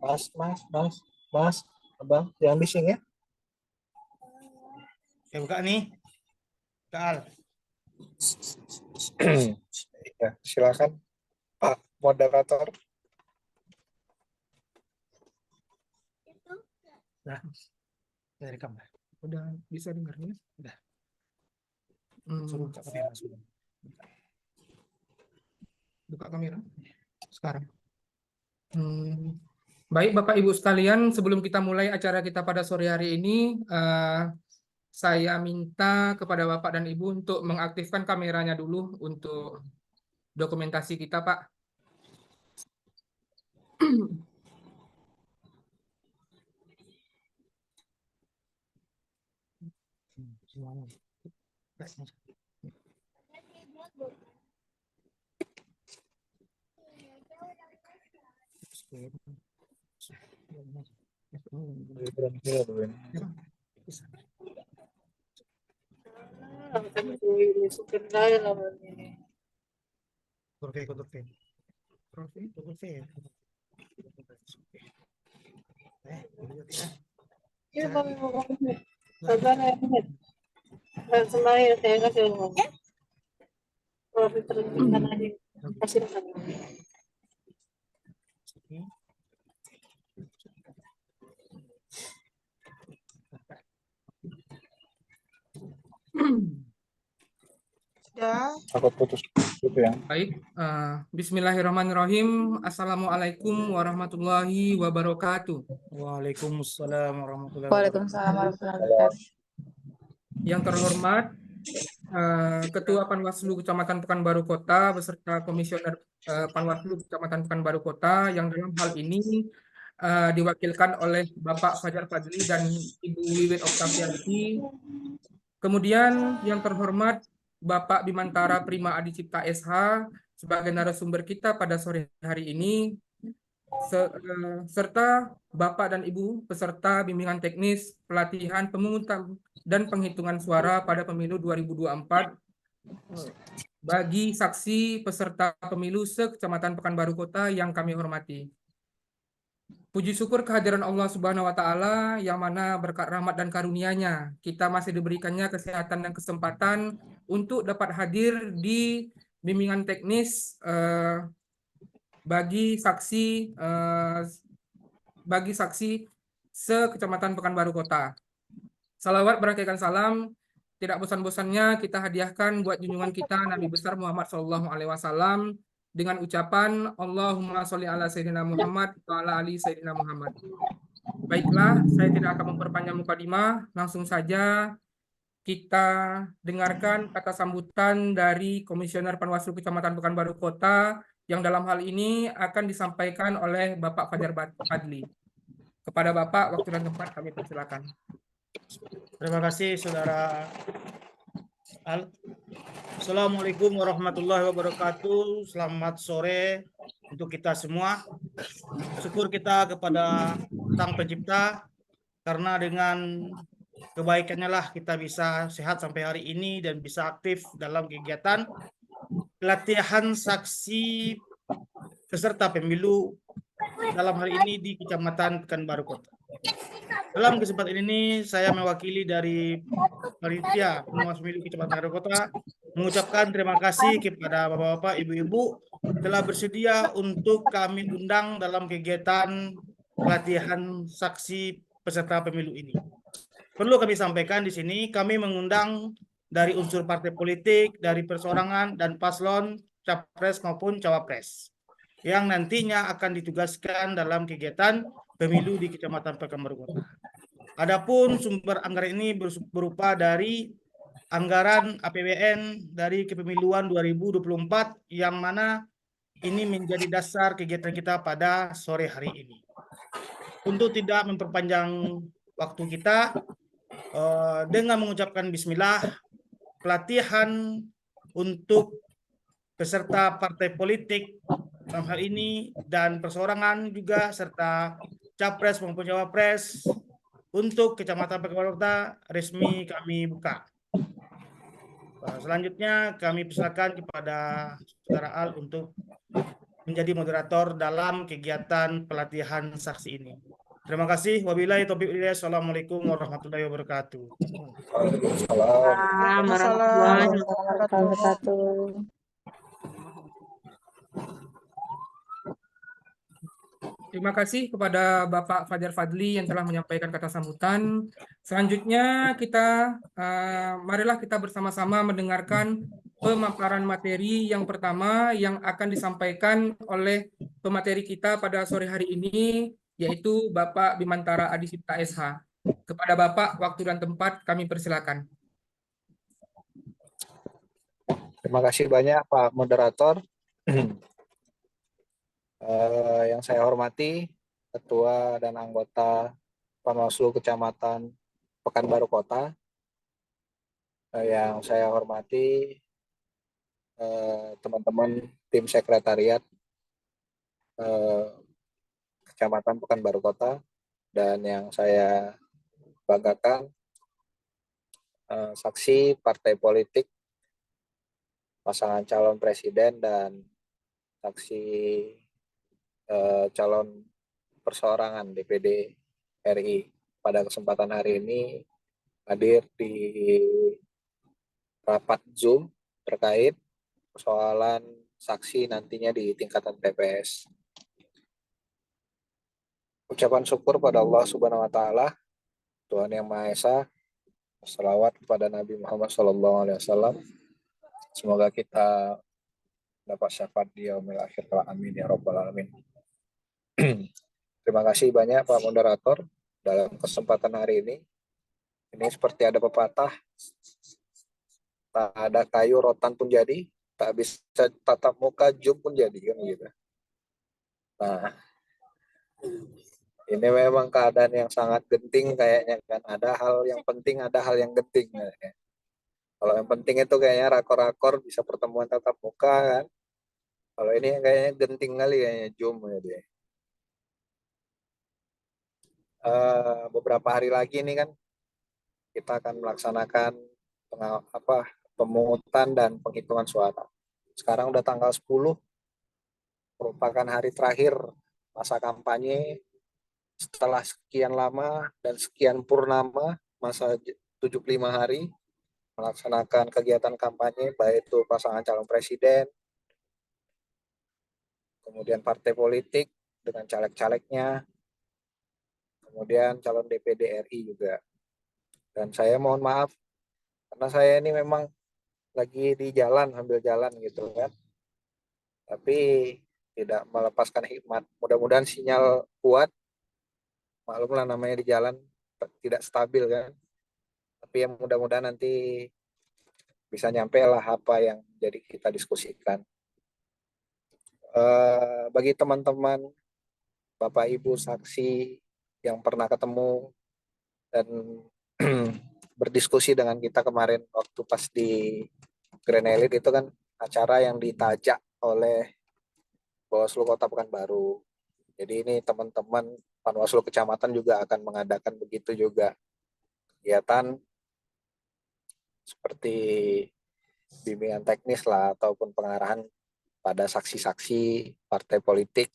Mas, abang, jangan bising ya. Saya buka nih. Al. Ya, silakan Pak Moderator. Nah, saya rekam. Udah bisa dengarnya? Udah. Suruh buka kamera. Buka kamera sekarang. Baik Bapak Ibu sekalian, sebelum kita mulai acara kita pada sore hari ini, saya minta kepada Bapak dan Ibu untuk mengaktifkan kameranya dulu untuk dokumentasi kita, Pak. Takut putus gitu ya. Baik, Bismillahirrahmanirrahim. Assalamualaikum warahmatullahi wabarakatuh. Waalaikumsalam warahmatullahi wabarakatuh. Waalaikumsalam warahmatullahi wabarakatuh. Yang terhormat Ketua Panwaslu Kecamatan Pekanbaru Kota beserta Komisioner Panwaslu Kecamatan Pekanbaru Kota yang dalam hal ini diwakilkan oleh Bapak Fajar Fadli dan Ibu Wiwit Oktavianti. Kemudian yang terhormat Bapak Bimantara Prima Adi Cipta SH sebagai narasumber kita pada sore hari ini, serta Bapak dan Ibu peserta bimbingan teknis pelatihan pemungutan dan penghitungan suara pada pemilu 2024 bagi saksi peserta pemilu se-Kecamatan Pekanbaru Kota yang kami hormati. Puji syukur kehadiran Allah Subhanahu wa Ta'ala yang mana berkat rahmat dan karunia-Nya kita masih diberikannya kesehatan dan kesempatan untuk dapat hadir di bimbingan teknis bagi saksi se-Kecamatan Pekanbaru Kota. Salawat berakaikan salam tidak bosan-bosannya kita hadiahkan buat junjungan kita Nabi besar Muhammad SAW dengan ucapan Allahumma sholli ala Sayyidina Muhammad wa ala ali Sayyidina Muhammad. Baiklah, saya tidak akan memperpanjang mukadimah, langsung saja kita dengarkan kata sambutan dari Komisioner Panwaslu Kecamatan Pekanbaru Kota yang dalam hal ini akan disampaikan oleh Bapak Fajar Fadli. Kepada Bapak, waktu dan tempat kami persilakan. Terima kasih Saudara Al. Assalamualaikum warahmatullahi wabarakatuh. Selamat sore untuk kita semua. Syukur kita kepada Sang Pencipta karena dengan kebaikannya lah kita bisa sehat sampai hari ini dan bisa aktif dalam kegiatan pelatihan saksi peserta pemilu dalam hal ini di Kecamatan Pekanbaru Kota. Dalam kesempatan ini saya mewakili dari panitia pengawas pemilu Kecamatan Pekanbaru Kota mengucapkan terima kasih kepada bapak-bapak, ibu-ibu telah bersedia untuk kami undang dalam kegiatan pelatihan saksi peserta pemilu ini. Perlu kami sampaikan di sini kami mengundang dari unsur partai politik, dari perseorangan dan paslon capres maupun cawapres yang nantinya akan ditugaskan dalam kegiatan pemilu di Kecamatan Pekanbaru Kota. Adapun sumber anggaran ini berupa dari anggaran APBN dari kepemiluan 2024 yang mana ini menjadi dasar kegiatan kita pada sore hari ini. Untuk tidak memperpanjang waktu kita, dengan mengucapkan bismillah, pelatihan untuk peserta partai politik dalam hal ini dan perseorangan juga serta capres maupun cawapres untuk Kecamatan Pekanbaru Kota resmi kami buka. Selanjutnya kami persilakan kepada Saudara Al untuk menjadi moderator dalam kegiatan pelatihan saksi ini. Terima kasih. Wabillahi taufiq wal hidayah. Assalamualaikum warahmatullahi wabarakatuh. Waalaikumsalam. Warahmatullahi wabarakatuh. Terima kasih kepada Bapak Fajar Fadli yang telah menyampaikan kata sambutan. Selanjutnya marilah kita bersama-sama mendengarkan pemaparan materi yang pertama yang akan disampaikan oleh pemateri kita pada sore hari ini, yaitu Bapak Bimantara Adisipta SH. Kepada Bapak, waktu dan tempat kami persilakan. Terima kasih banyak Pak Moderator. Yang saya hormati Ketua dan anggota Panwaslu Kecamatan Pekanbaru Kota. Yang saya hormati teman-teman tim sekretariat Kecamatan Pekanbaru Kota, dan yang saya banggakan saksi partai politik, pasangan calon presiden, dan saksi calon perseorangan DPD RI pada kesempatan hari ini hadir di rapat Zoom terkait persoalan saksi nantinya di tingkatan TPS. Ucapan syukur pada Allah Subhanahu wa taala, Tuhan yang Maha Esa. Selawat kepada Nabi Muhammad SAW. Semoga kita dapat syafaat di yaumil akhir. Amin ya rabbal alamin. Terima kasih banyak Pak Moderator dalam kesempatan hari ini. Ini seperti ada pepatah, tak ada kayu rotan pun jadi, tak bisa tatap muka jum pun jadi, kan gitu. Nah, ini memang keadaan yang sangat genting kayaknya kan. Ada hal yang penting, ada hal yang genting. Kalau yang penting itu kayaknya rakor-rakor bisa pertemuan tatap muka kan. Kalau ini kayaknya genting kali kayaknya Zoom ya dia. Beberapa hari lagi ini kan kita akan melaksanakan pemungutan dan penghitungan suara. Sekarang udah tanggal 10, merupakan hari terakhir masa kampanye setelah sekian lama dan sekian purnama masa 75 hari melaksanakan kegiatan kampanye, baik itu pasangan calon presiden, kemudian partai politik dengan caleg-calegnya, kemudian calon DPD RI juga. Dan saya mohon maaf karena saya ini memang lagi di jalan, sambil jalan gitu kan. Tapi tidak melepaskan hikmat. Mudah-mudahan sinyal kuat. Maklumlah namanya di jalan tidak stabil kan. Tapi yang mudah-mudahan nanti bisa nyampe lah apa yang jadi kita diskusikan. Bagi teman-teman, Bapak Ibu saksi yang pernah ketemu dan berdiskusi dengan kita kemarin waktu pas di Grand Elite, itu kan acara yang ditajak oleh Bawaslu Kota Pekanbaru. Jadi ini teman-teman Panwaslu Kecamatan juga akan mengadakan begitu juga kegiatan seperti bimbingan teknis lah ataupun pengarahan pada saksi-saksi partai politik,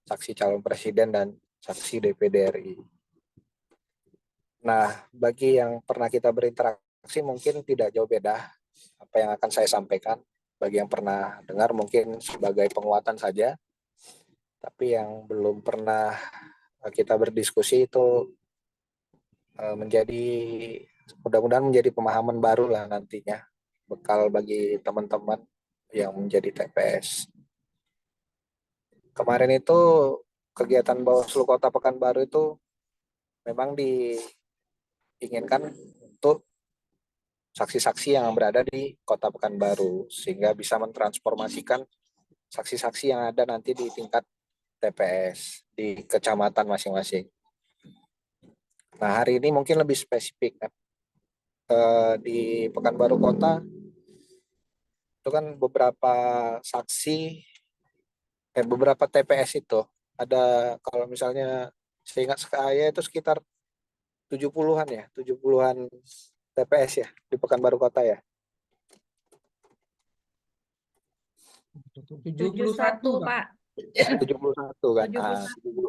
saksi calon presiden, dan saksi DPD RI. Nah, bagi yang pernah kita berinteraksi mungkin tidak jauh beda apa yang akan saya sampaikan. Bagi yang pernah dengar mungkin sebagai penguatan saja, tapi yang belum pernah kita berdiskusi itu mudah-mudahan menjadi pemahaman baru lah nantinya, bekal bagi teman-teman yang menjadi TPS. Kemarin itu kegiatan Bawaslu Kota Pekanbaru itu memang diinginkan untuk saksi-saksi yang berada di Kota Pekanbaru, sehingga bisa mentransformasikan saksi-saksi yang ada nanti di tingkat TPS di kecamatan masing-masing. Nah, hari ini mungkin lebih spesifik kan. Di Pekanbaru Kota itu kan beberapa saksi, beberapa TPS itu ada, kalau misalnya seingat saya itu sekitar 70-an ya, 70-an TPS ya di Pekanbaru Kota ya. 71, 71, Pak. Pak. 71 kan? 71.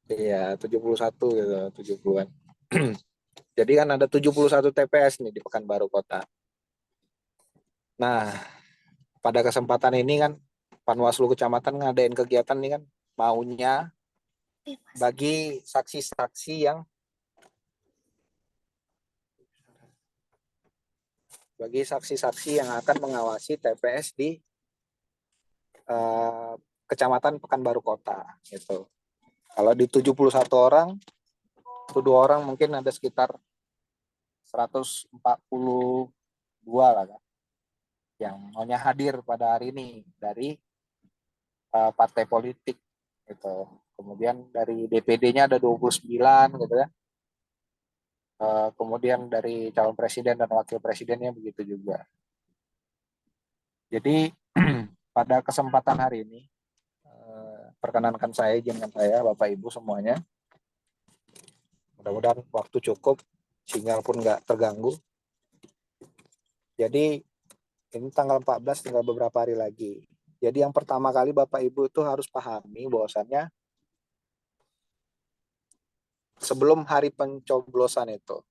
Iya, 71 gitu, 70-an. Jadi kan ada 71 TPS nih di Pekanbaru Kota. Nah, pada kesempatan ini kan Panwaslu Kecamatan ngadain kegiatan nih kan, maunya bagi saksi-saksi yang akan mengawasi TPS di Kecamatan Pekanbaru Kota gitu. Kalau di 71 orang, itu 2 orang mungkin ada sekitar 142 lah kan, yang maunya hadir pada hari ini dari partai politik gitu. Kemudian dari DPD-nya ada 29 gitu ya. Kemudian dari calon presiden dan wakil presidennya begitu juga. Jadi pada kesempatan hari ini, perkenankan saya, izinkan saya Bapak Ibu semuanya, mudah-mudahan waktu cukup, sinyal pun nggak terganggu. Jadi ini tanggal 14, tinggal beberapa hari lagi. Jadi yang pertama kali Bapak Ibu itu harus pahami bahwasannya sebelum hari pencoblosan itu,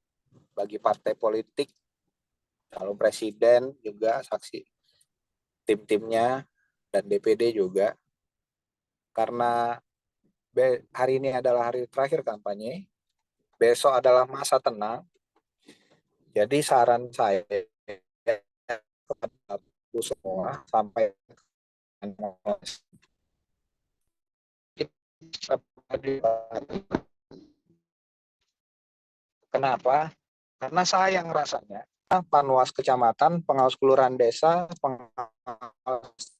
bagi partai politik, calon presiden juga, saksi tim-timnya, dan DPD juga, karena hari ini adalah hari terakhir kampanye, besok adalah masa tenang. Jadi saran saya kepada semua, sampai kenapa? Karena sayang rasanya Panwas Kecamatan, pengawas kelurahan desa, pengawas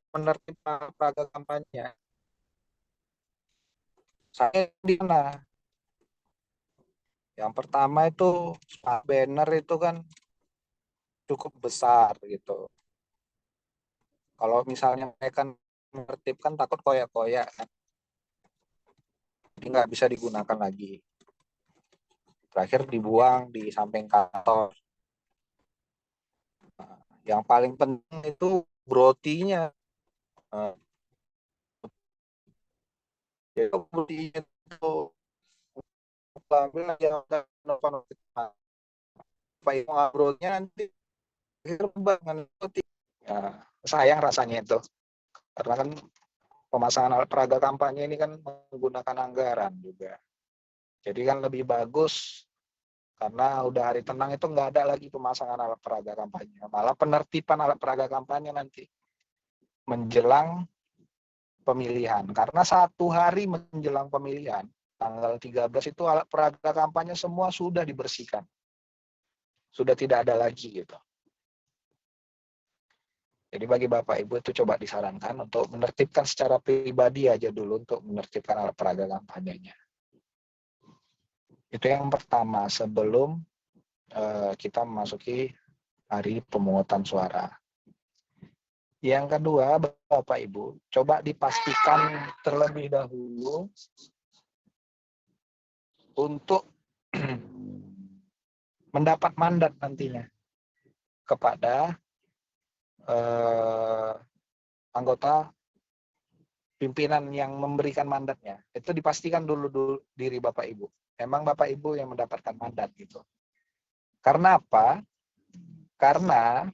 penertib praga kampanye, saya di mana? Yang pertama itu banner itu kan cukup besar gitu. Kalau misalnya mereka menertibkan, takut koyak-koyak kan, jadi nggak bisa digunakan lagi. Terakhir dibuang di samping kantor. Yang paling penting itu brotinya. Jadi brotinya itu ambil aja brotinya nanti terbang. Ya, sayang rasanya itu. Karena kan pemasangan alat peraga kampanye ini kan menggunakan anggaran juga. Jadi kan lebih bagus karena udah hari tenang itu nggak ada lagi pemasangan alat peraga kampanye. Malah penertiban alat peraga kampanye nanti menjelang pemilihan. Karena 1 hari menjelang pemilihan, tanggal 13 itu alat peraga kampanye semua sudah dibersihkan. Sudah tidak ada lagi gitu. Jadi bagi Bapak Ibu itu coba disarankan untuk menertibkan secara pribadi aja dulu untuk menertibkan alat peraga kampanyenya. Itu yang pertama sebelum kita memasuki hari pemungutan suara. Yang kedua, Bapak Ibu, coba dipastikan terlebih dahulu untuk mendapat mandat nantinya kepada anggota pimpinan yang memberikan mandatnya. Itu dipastikan dulu diri Bapak Ibu. Memang Bapak Ibu yang mendapatkan mandat gitu. Karena apa? Karena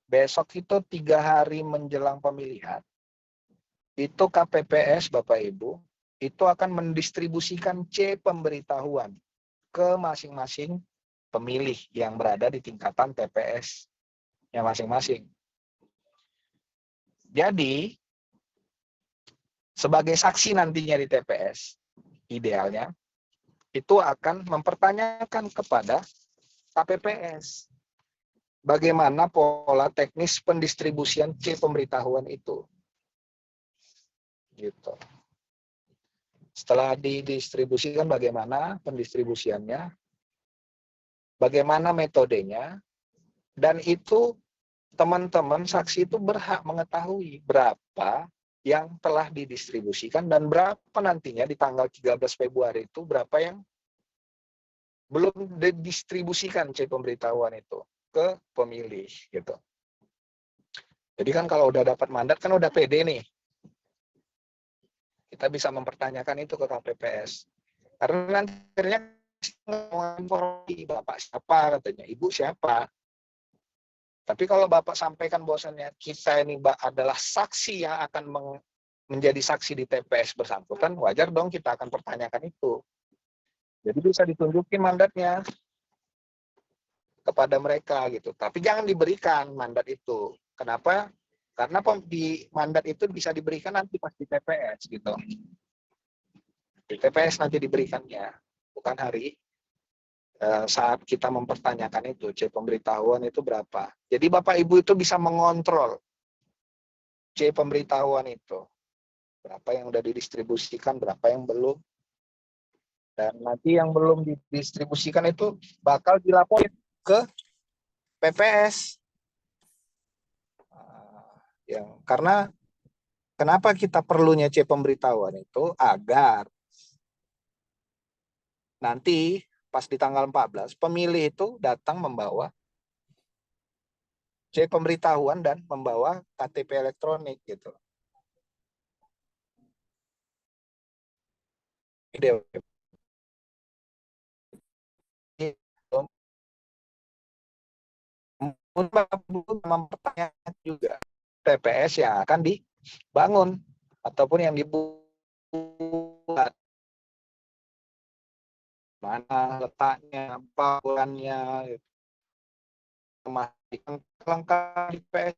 besok itu 3 hari menjelang pemilihan, itu KPPS Bapak Ibu itu akan mendistribusikan C pemberitahuan ke masing-masing pemilih yang berada di tingkatan TPS-nya masing-masing. Jadi, sebagai saksi nantinya di TPS, idealnya, itu akan mempertanyakan kepada KPPS bagaimana pola teknis pendistribusian C pemberitahuan itu. Gitu. Setelah didistribusikan bagaimana pendistribusiannya, bagaimana metodenya, dan itu teman-teman saksi itu berhak mengetahui berapa yang telah didistribusikan dan berapa nantinya di tanggal 13 Februari itu berapa yang belum didistribusikan C pemberitahuan itu ke pemilih gitu. Jadi kan kalau udah dapat mandat kan udah pede nih. Kita bisa mempertanyakan itu ke KPPS. Karena nanti akhirnya informasi bapak siapa katanya, ibu siapa. Tapi kalau bapak sampaikan bahwasannya kita ini adalah saksi yang akan menjadi saksi di TPS bersangkutan, wajar dong kita akan pertanyakan itu. Jadi bisa ditunjukin mandatnya kepada mereka gitu. Tapi jangan diberikan mandat itu. Kenapa? Karena di mandat itu bisa diberikan nanti pas di TPS gitu. Di TPS nanti diberikannya, bukan hari saat kita mempertanyakan itu, C pemberitahuan itu berapa. Jadi Bapak Ibu itu bisa mengontrol C pemberitahuan itu. Berapa yang udah didistribusikan, berapa yang belum. Dan nanti yang belum didistribusikan itu bakal dilaporin ke PPS. Karena kenapa kita perlunya C pemberitahuan itu agar nanti pas di tanggal 14 pemilih itu datang membawa C pemberitahuan dan membawa KTP elektronik gitu. Mempertanyakan juga TPS yang akan dibangun ataupun yang dibuat, mana letaknya, bangunannya, memastikan lengkap di TPS.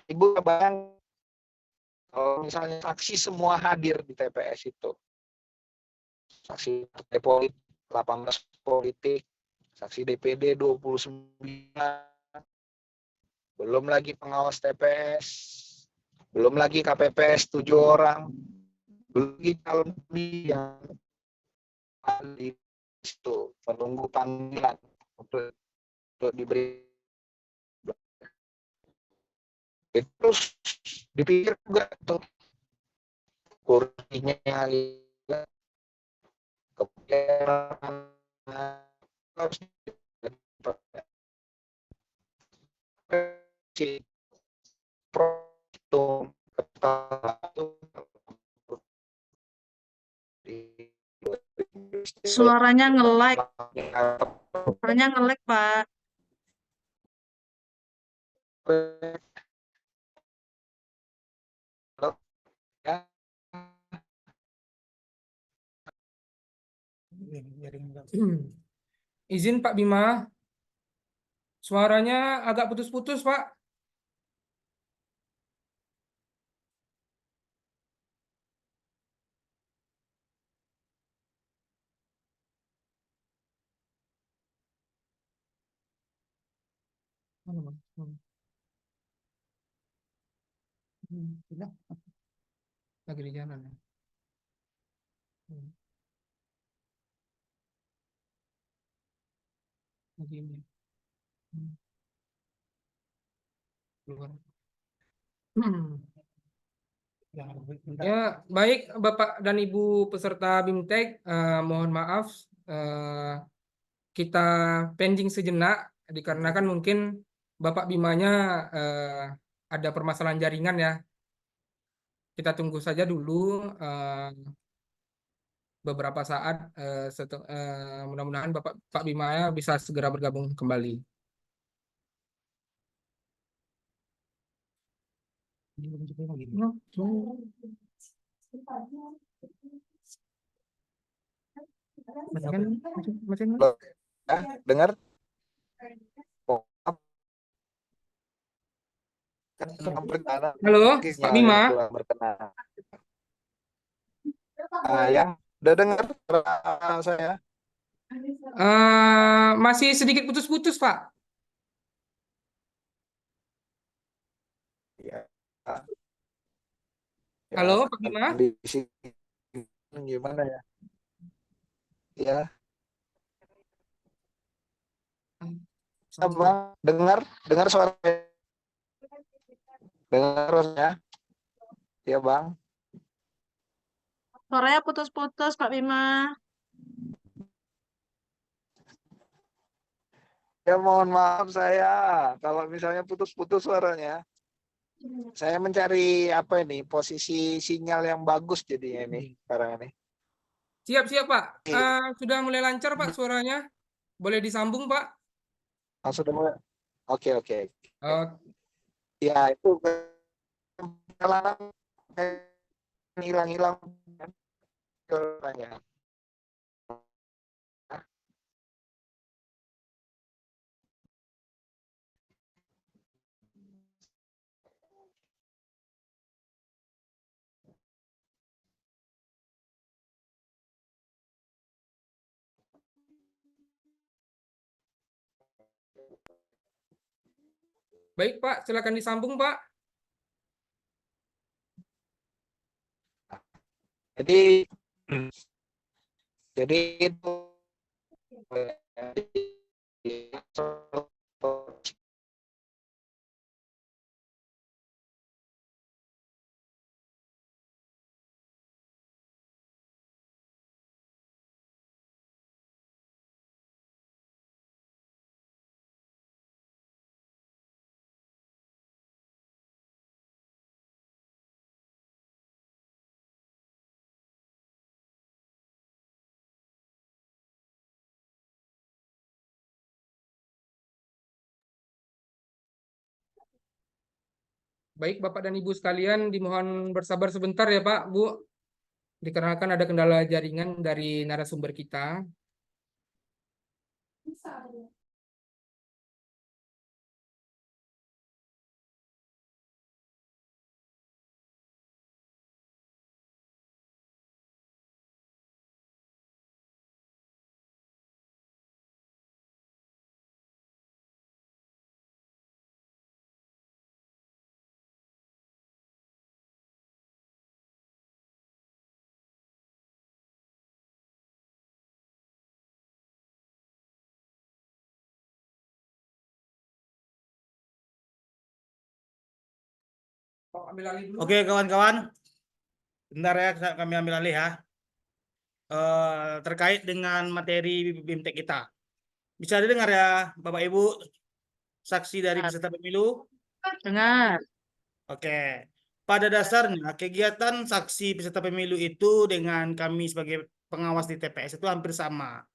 Ibu bayang kalau misalnya saksi semua hadir di TPS itu, saksi partai politik 18 politik, saksi DPD 29, belum lagi pengawas TPS, belum lagi KPPS 7 orang, belum lagi calon yang di situ menunggu panggilan untuk diberi. Terus dipikir juga tuh kursinya kemudian harus si Suaranya nge-lag. Suaranya nge-lag, Pak. Izin Pak Bima, suaranya agak putus-putus Pak. Tidak. Lagi di jalan ya. Lagi ini. Keluar. Ya, baik Bapak dan Ibu peserta BIMTEK, mohon maaf kita pending sejenak dikarenakan mungkin Bapak Bimanya ada permasalahan jaringan ya. Kita tunggu saja dulu beberapa saat, mudah-mudahan Pak Bimanya bisa segera bergabung kembali. Dengar? Halo, Pak Bima. Yang udah dengar saya? Masih sedikit putus-putus, Pak. Ya. Halo, Pak Bima. Kondisi gimana ya? Ya. Bang, dengar suara, dengar suaranya? Ya Bang. Suaranya putus-putus, Pak Bima. Ya mohon maaf saya kalau misalnya putus-putus suaranya. Saya mencari apa ini posisi sinyal yang bagus jadinya ini sekarang ini. Siap-siap, Pak. Sudah mulai lancar, Pak, suaranya. Boleh disambung, Pak. Sudah mulai. Oke oke. Eh, Ya itu perjalanan hilang-hilang suaranya. Baik, Pak. Silakan disambung, Pak. Jadi jadi itu Baik, Bapak dan Ibu sekalian, dimohon bersabar sebentar ya, Pak, Bu. Dikarenakan ada kendala jaringan dari narasumber kita. Pak, ambil alih dulu. Oke kawan-kawan, bentar ya kami ambil alih ya. Terkait dengan materi BIMTEK kita. Bisa didengar ya Bapak Ibu, saksi dari peserta pemilu? Dengar. Oke. Pada dasarnya kegiatan saksi peserta pemilu itu dengan kami sebagai pengawas di TPS itu hampir sama.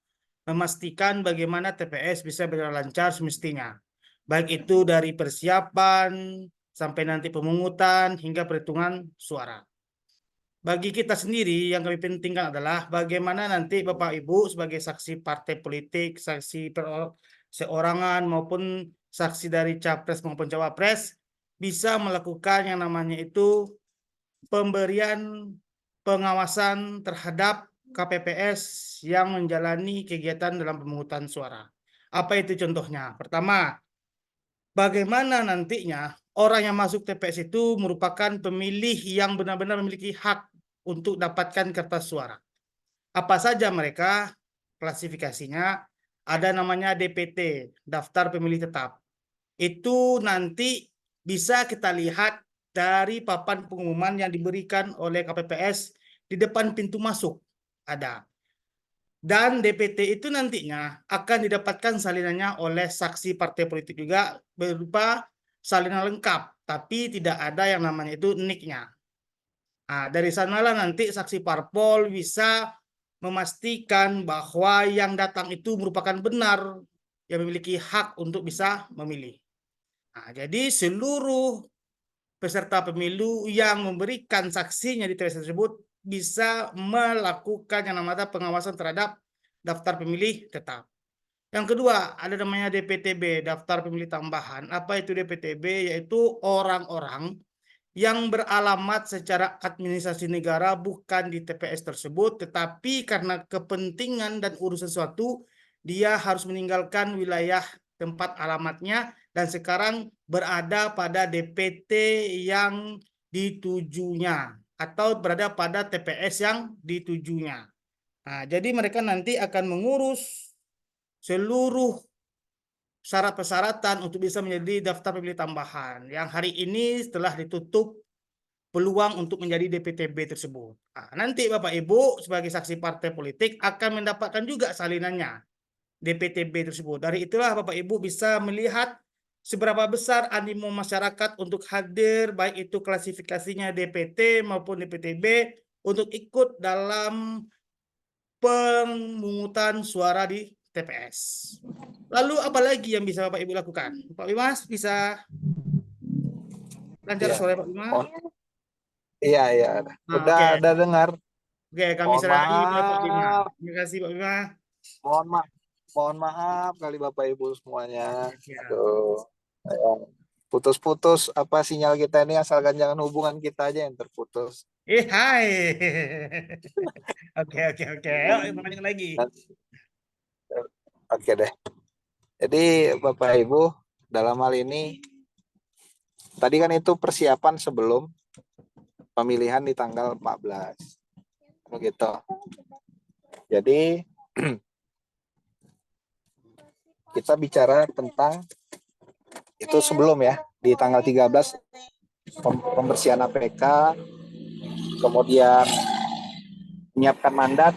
Memastikan bagaimana TPS bisa berjalan lancar semestinya. Baik itu dari persiapan sampai nanti pemungutan hingga perhitungan suara. Bagi kita sendiri yang kami pentingkan adalah bagaimana nanti Bapak Ibu sebagai saksi partai politik, saksi seorangan maupun saksi dari capres maupun cawapres bisa melakukan yang namanya itu pemberian pengawasan terhadap KPPS yang menjalani kegiatan dalam pemungutan suara. Apa itu contohnya? Pertama, bagaimana nantinya orang yang masuk TPS itu merupakan pemilih yang benar-benar memiliki hak untuk dapatkan kertas suara. Apa saja mereka? Klasifikasinya ada namanya DPT, Daftar Pemilih Tetap. Itu nanti bisa kita lihat dari papan pengumuman yang diberikan oleh KPPS di depan pintu masuk. Ada. Dan DPT itu nantinya akan didapatkan salinannya oleh saksi partai politik juga berupa salinan lengkap, tapi tidak ada yang namanya itu NIK-nya. Nah, dari sanalah nanti saksi parpol bisa memastikan bahwa yang datang itu merupakan benar, yang memiliki hak untuk bisa memilih. Nah, jadi seluruh peserta pemilu yang memberikan saksinya di TPS tersebut bisa melakukan yang namanya pengawasan terhadap daftar pemilih tetap. Yang kedua, ada namanya DPTB, daftar pemilih tambahan. Apa itu DPTB? Yaitu orang-orang yang beralamat secara administrasi negara bukan di TPS tersebut, tetapi karena kepentingan dan urusan sesuatu, dia harus meninggalkan wilayah tempat alamatnya dan sekarang berada pada DPT yang ditujunya atau berada pada TPS yang ditujunya. Nah, jadi mereka nanti akan mengurus seluruh syarat persyaratan untuk bisa menjadi daftar pemilih tambahan yang hari ini setelah ditutup peluang untuk menjadi DPTB tersebut. Nah, nanti Bapak Ibu sebagai saksi partai politik akan mendapatkan juga salinannya. DPTB tersebut. Dari itulah Bapak Ibu bisa melihat seberapa besar animo masyarakat untuk hadir, baik itu klasifikasinya DPT maupun DPTB, untuk ikut dalam pemungutan suara di TPS. Lalu apa lagi yang bisa Bapak Ibu lakukan? Pak Bimas bisa lancar Iya. suara Pak Bimas? Oh, iya, iya. Nah, oke. Udah dengar. Oke, kami Mohon serahi pada Pak Bimas. maaf. Terima kasih Pak Bimas. Mohon maaf kali Bapak Ibu semuanya. Ya. Aduh. Putus-putus apa sinyal kita ini, asalkan jangan hubungan kita aja yang terputus. Hai. Oke. Yuk, lanjut lagi. Oke deh. Jadi Bapak Ibu, dalam hal ini tadi kan itu persiapan sebelum pemilihan di tanggal 14. Begitu. Jadi kita bicara tentang itu sebelum ya, di tanggal 13 pembersihan APK, kemudian menyiapkan mandat,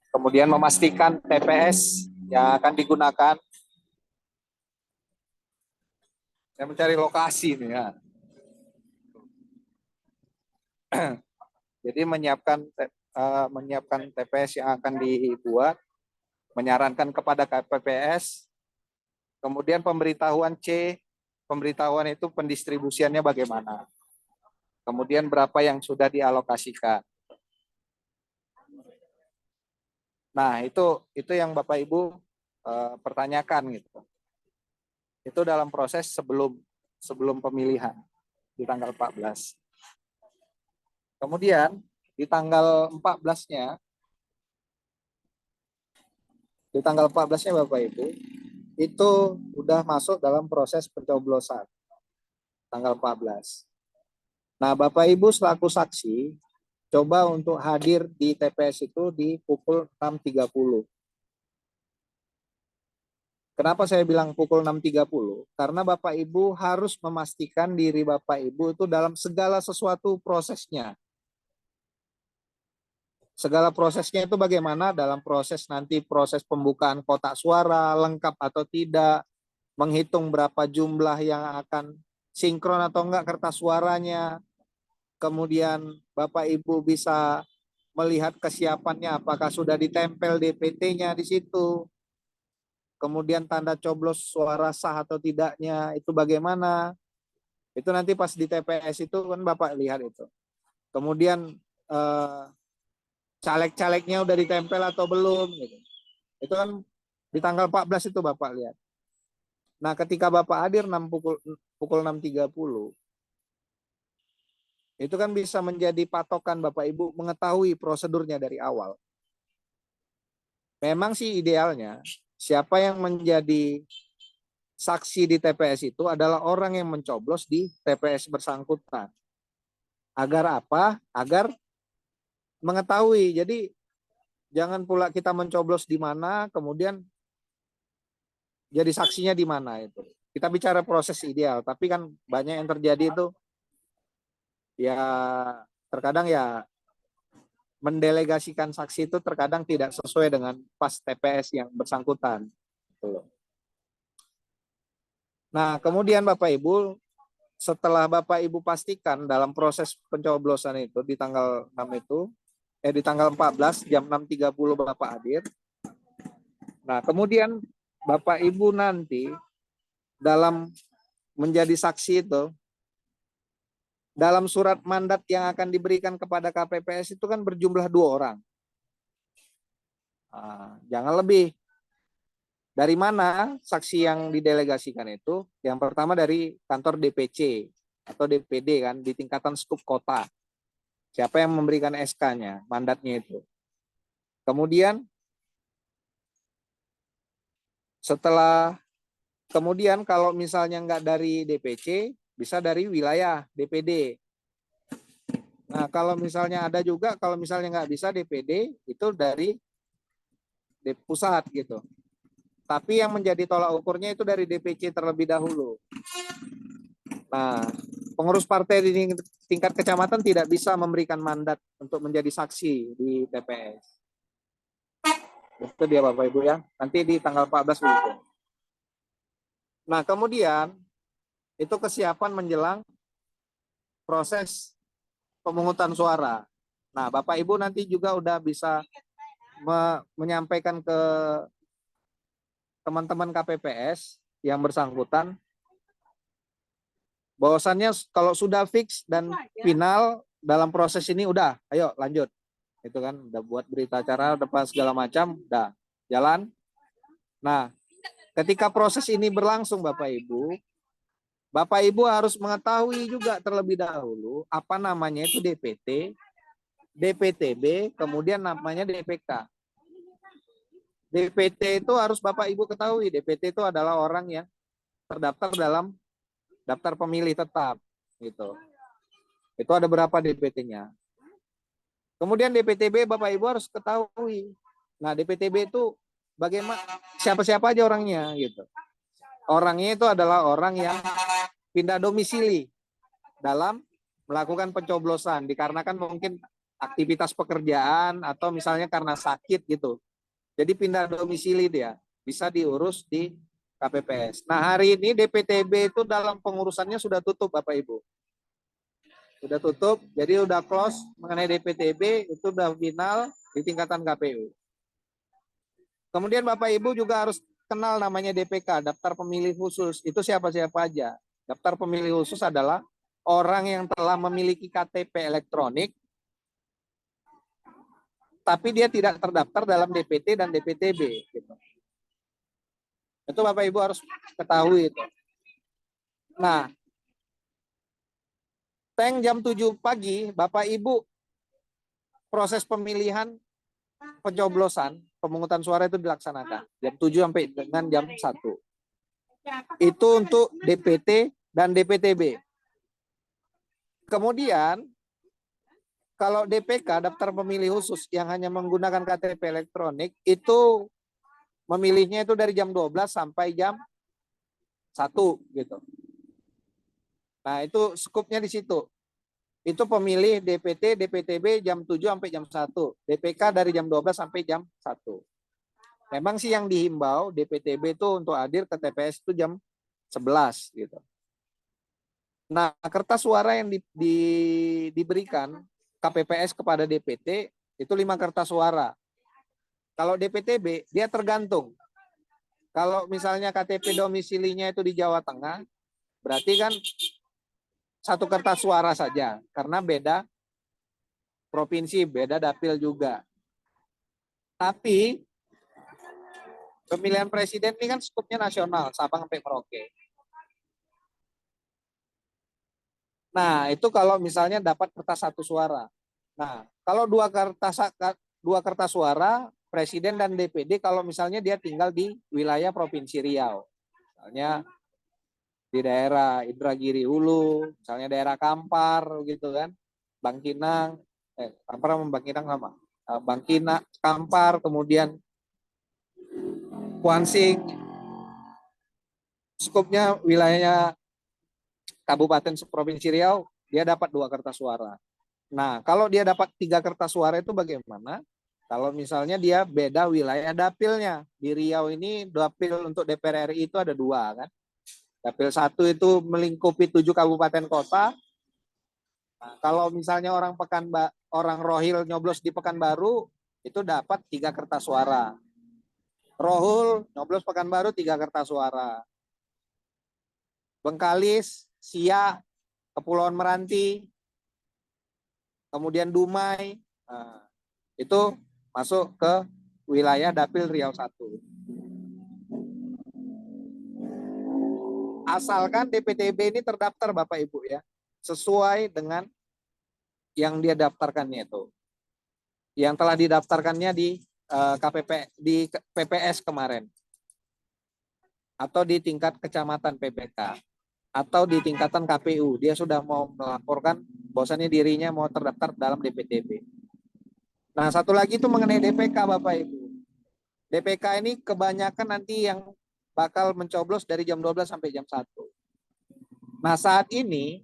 kemudian memastikan TPS yang akan digunakan. Saya mencari lokasi nih ya. Jadi menyiapkan TPS yang akan dibuat, menyarankan kepada KPPS, kemudian pemberitahuan itu pendistribusiannya bagaimana, kemudian berapa yang sudah dialokasikan. Nah, itu yang Bapak Ibu pertanyakan gitu. Itu dalam proses sebelum pemilihan di tanggal 14. Kemudian di tanggal 14-nya Bapak Ibu itu udah masuk dalam proses pencoblosan tanggal 14. Nah, Bapak Ibu selaku saksi coba untuk hadir di TPS itu di pukul 6.30. Kenapa saya bilang pukul 6.30? Karena Bapak Ibu harus memastikan diri Bapak Ibu itu dalam segala sesuatu prosesnya. Segala prosesnya itu bagaimana dalam proses nanti proses pembukaan kotak suara lengkap atau tidak, menghitung berapa jumlah yang akan sinkron atau enggak kertas suaranya, kemudian Bapak Ibu bisa melihat kesiapannya apakah sudah ditempel DPT-nya di situ, kemudian tanda coblos suara sah atau tidaknya itu bagaimana, itu nanti pas di TPS itu kan Bapak lihat itu. Kemudian caleg-calegnya udah ditempel atau belum gitu. Itu kan di tanggal 14 itu Bapak lihat. Nah, ketika Bapak hadir pukul 6.30 itu kan bisa menjadi patokan Bapak Ibu mengetahui prosedurnya dari awal. Memang sih idealnya siapa yang menjadi saksi di TPS itu adalah orang yang mencoblos di TPS bersangkutan. Agar apa? Agar mengetahui. Jadi jangan pula kita mencoblos di mana kemudian jadi saksinya di mana itu. Kita bicara proses ideal, tapi kan banyak yang terjadi itu ya terkadang ya mendelegasikan saksi itu terkadang tidak sesuai dengan pas TPS yang bersangkutan. Nah, kemudian Bapak Ibu, setelah Bapak Ibu pastikan dalam proses pencoblosan itu di tanggal 6 itu, di tanggal 14 jam 6.30 Bapak hadir. Nah, kemudian Bapak Ibu nanti dalam menjadi saksi itu, dalam surat mandat yang akan diberikan kepada KPPS itu kan berjumlah 2 orang. Nah, jangan lebih. Dari mana saksi yang didelegasikan itu? Yang pertama dari kantor DPC atau DPD kan di tingkatan skup kota. Siapa yang memberikan SK-nya, mandatnya itu. Kemudian kalau misalnya nggak dari DPC, bisa dari wilayah DPD. Nah, kalau misalnya ada juga, kalau misalnya nggak bisa DPD, itu dari pusat gitu. Tapi yang menjadi tolak ukurnya itu dari DPC terlebih dahulu. Nah, pengurus partai di tingkat kecamatan tidak bisa memberikan mandat untuk menjadi saksi di TPS. Itu dia Bapak Ibu ya. Nanti di tanggal 14 begitu. Nah, kemudian itu kesiapan menjelang proses pemungutan suara. Nah, Bapak Ibu nanti juga udah bisa menyampaikan ke teman-teman KPPS yang bersangkutan bahwasannya kalau sudah fix dan final dalam proses ini udah, ayo lanjut. Itu kan udah buat berita acara, udah segala macam, udah jalan. Nah, ketika proses ini berlangsung Bapak Ibu harus mengetahui juga terlebih dahulu apa namanya itu DPT, DPTB, kemudian namanya DPK. DPT itu harus Bapak Ibu ketahui, DPT itu adalah orang yang terdaftar dalam daftar pemilih tetap gitu. Itu ada berapa DPT-nya. Kemudian DPTB Bapak Ibu harus ketahui. Nah, DPTB itu bagaimana siapa-siapa aja orangnya gitu. Orangnya itu adalah orang yang pindah domisili dalam melakukan pencoblosan dikarenakan mungkin aktivitas pekerjaan atau misalnya karena sakit gitu. Jadi pindah domisili dia, bisa diurus di KPPS. Nah, hari ini DPTB itu dalam pengurusannya sudah tutup Bapak Ibu. Sudah tutup, jadi udah close mengenai DPTB, itu udah final di tingkatan KPU. Kemudian Bapak Ibu juga harus kenal namanya DPK, daftar pemilih khusus. Itu siapa-siapa aja. Daftar pemilih khusus adalah orang yang telah memiliki KTP elektronik, tapi dia tidak terdaftar dalam DPT dan DPTB. Gitu. Itu Bapak Ibu harus ketahui itu. Nah, jam 7 pagi, Bapak Ibu proses pemilihan pencoblosan, pemungutan suara itu dilaksanakan. Jam 7 sampai dengan jam 1. Itu untuk DPT dan DPTB. Kemudian, kalau DPK, daftar pemilih khusus yang hanya menggunakan KTP elektronik, itu memilihnya itu dari jam 12 sampai jam 1 gitu. Nah, itu skupnya di situ. Itu pemilih DPT, DPTB jam 7 sampai jam 1. DPK dari jam 12 sampai jam 1. Memang sih yang dihimbau DPTB itu untuk hadir ke TPS itu jam 11 gitu. Nah, kertas suara yang diberikan KPPS kepada DPT itu 5 kertas suara. Kalau DPTB dia tergantung. Kalau misalnya KTP domisilinya itu di Jawa Tengah, berarti kan 1 kertas suara saja karena beda provinsi, beda dapil juga. Tapi pemilihan presiden ini kan skupnya nasional, Sabang sampai Merauke. Nah, itu kalau misalnya dapat kertas 1 suara. Nah, kalau 2 kertas suara, presiden dan DPD kalau misalnya dia tinggal di wilayah Provinsi Riau. Misalnya di daerah Indragiri Hulu, misalnya daerah Kampar gitu kan. Bangkinang, Kampar sama Bangkinang sama. Bangkinang, Kampar, kemudian Kuansing. Skupnya wilayahnya Kabupaten Provinsi Riau, dia dapat 2 kertas suara. Nah, kalau dia dapat 3 kertas suara itu bagaimana? Kalau misalnya dia beda wilayah dapilnya. Di Riau ini dapil untuk DPR RI itu ada 2 kan. Dapil 1 itu melingkupi 7 kabupaten kota. Nah, kalau misalnya orang Rohil nyoblos di Pekanbaru itu dapat 3 kertas suara. Rohul nyoblos Pekanbaru 3 kertas suara. Bengkalis, Siak, Kepulauan Meranti, kemudian Dumai, itu masuk ke wilayah dapil Riau 1. Asalkan DPTB ini terdaftar Bapak Ibu ya, sesuai dengan yang dia daftarkannya itu. Yang telah didaftarkannya di di PPS kemarin. Atau di tingkat kecamatan PPK. Atau di tingkatan KPU, dia sudah mau melaporkan bahwasannya dirinya mau terdaftar dalam DPTB. Nah, satu lagi itu mengenai DPK Bapak Ibu. DPK ini kebanyakan nanti yang bakal mencoblos dari jam 12 sampai jam 1. Nah, saat ini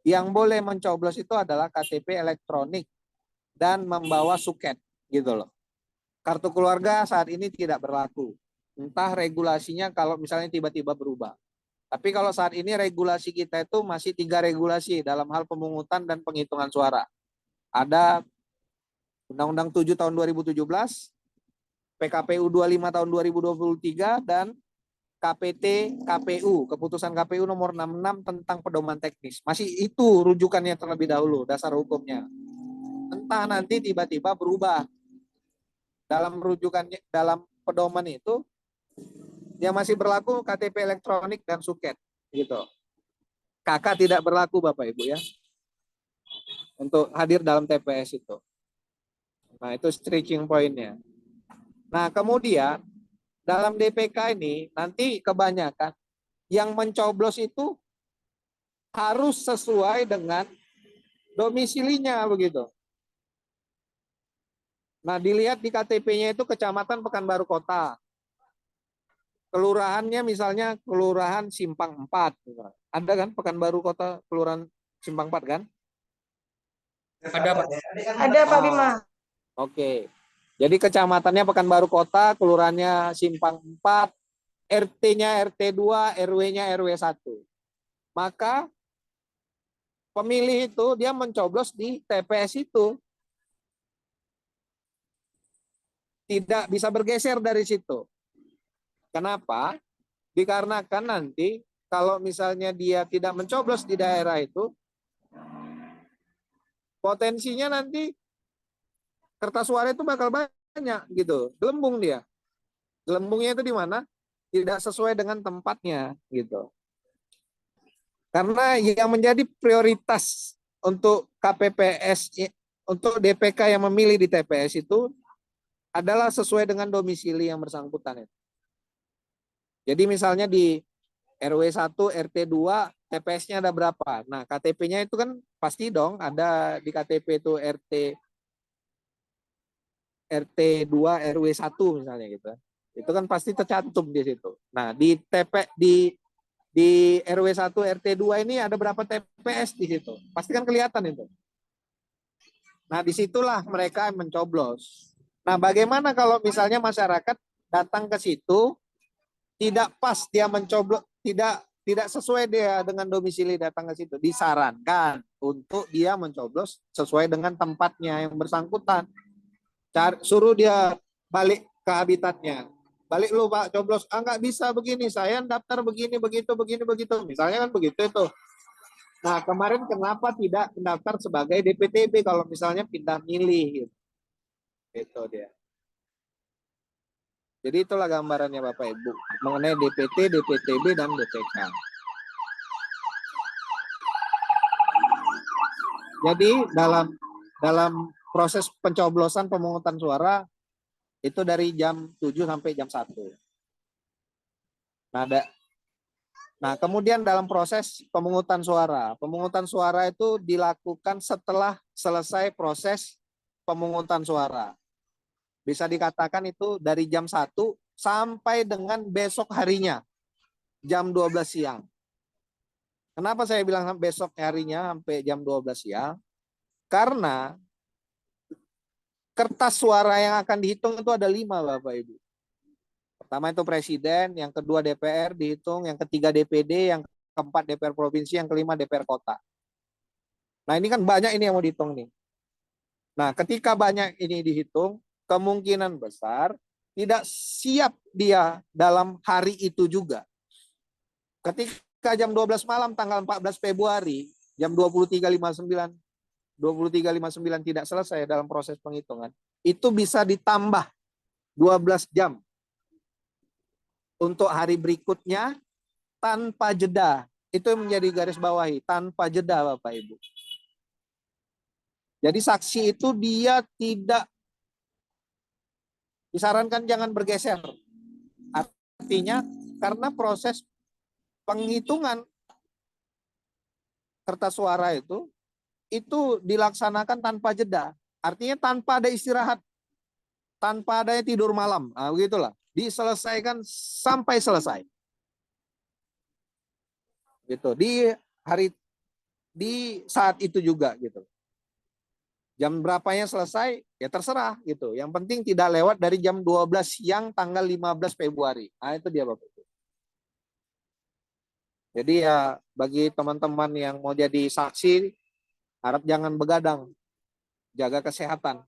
yang boleh mencoblos itu adalah KTP elektronik dan membawa suket gitu loh. kartu keluarga saat ini tidak berlaku. Entah regulasinya kalau misalnya tiba-tiba berubah. Tapi kalau saat ini regulasi kita itu masih 3 regulasi dalam hal pemungutan dan penghitungan suara. Ada Undang-Undang 7 tahun 2017, PKPU 25 tahun 2023, dan KPT KPU, keputusan KPU nomor 66 tentang pedoman teknis. Masih itu rujukannya terlebih dahulu, dasar hukumnya. Entah nanti tiba-tiba berubah. Dalam rujukannya, dalam pedoman itu, yang masih berlaku KTP elektronik dan suket. Gitu. KK tidak berlaku Bapak Ibu ya. Untuk hadir dalam TPS itu. Nah itu stretching pointnya. Nah kemudian dalam DPK ini nanti kebanyakan yang mencoblos itu harus sesuai dengan domisilinya begitu. Nah dilihat di KTP-nya itu Kecamatan Pekanbaru Kota. Kelurahannya misalnya Kelurahan Simpang 4. Ada kan Pekanbaru Kota Kelurahan Simpang 4 kan? Ada, Pak. Ada Pak Bima. Oke. Jadi kecamatannya Pekanbaru Kota, kelurahannya Simpang 4, RT-nya RT 2, RW-nya RW 1. Maka pemilih itu dia mencoblos di TPS itu. Tidak bisa bergeser dari situ. Kenapa? Dikarenakan nanti kalau misalnya dia tidak mencoblos di daerah itu, potensinya nanti kertas suara itu bakal banyak gitu. Gelembung dia. Gelembungnya itu di mana? Tidak sesuai dengan tempatnya gitu. Karena yang menjadi prioritas untuk KPPS, untuk DPK yang memilih di TPS itu adalah sesuai dengan domisili yang bersangkutan. Jadi misalnya di RW 1, RT 2, TPS-nya ada berapa? Nah, KTP-nya itu kan pasti dong ada di KTP itu RT 2, RW 1 misalnya gitu. Itu kan pasti tercantum di situ. Nah, di RW 1, RT 2 ini ada berapa TPS di situ? Pasti kan kelihatan itu. Nah, disitulah mereka mencoblos. Nah, bagaimana kalau misalnya masyarakat datang ke situ tidak pas dia mencoblos, tidak sesuai dia dengan domisili datang ke situ, disarankan untuk dia mencoblos sesuai dengan tempatnya yang bersangkutan. Suruh dia balik ke habitatnya. Balik lu Pak, coblos. Nggak bisa begini, saya daftar begini, begitu, begitu. Misalnya kan begitu itu. Nah, kemarin kenapa tidak mendaftar sebagai DPTB kalau misalnya pindah milih gitu. Itu dia. Jadi itulah gambarannya Bapak Ibu mengenai DPT, DPTB, dan DPK. Jadi dalam proses pencoblosan pemungutan suara itu dari jam 7 sampai jam 1. Nah, kemudian dalam proses pemungutan suara itu dilakukan setelah selesai proses pemungutan suara. Bisa dikatakan itu dari jam 1 sampai dengan besok harinya, jam 12 siang. Kenapa saya bilang besok harinya sampai jam 12 siang? Karena kertas suara yang akan dihitung itu ada 5, Bapak Ibu. Pertama itu Presiden, yang kedua DPR dihitung, yang ketiga DPD, yang keempat DPR Provinsi, yang kelima DPR Kota. Nah ini kan banyak ini yang mau dihitung nih. Nah ketika banyak ini dihitung, kemungkinan besar tidak siap dia dalam hari itu juga. Ketika jam 12 malam tanggal 14 Februari, jam 23.59 tidak selesai dalam proses penghitungan, itu bisa ditambah 12 jam untuk hari berikutnya tanpa jeda. Itu menjadi garis bawahi, tanpa jeda Bapak Ibu. Jadi saksi itu dia tidak disarankan jangan bergeser. Artinya karena proses penghitungan kertas suara itu dilaksanakan tanpa jeda. Artinya tanpa ada istirahat, tanpa ada tidur malam. Nah, begitulah. Diselesaikan sampai selesai. Gitu. Di saat itu juga gitu. Jam berapanya selesai, ya terserah gitu. Yang penting tidak lewat dari jam 12 siang tanggal 15 Februari. Nah, itu dia Bapak Ibu. Jadi ya bagi teman-teman yang mau jadi saksi, harap jangan begadang, jaga kesehatan.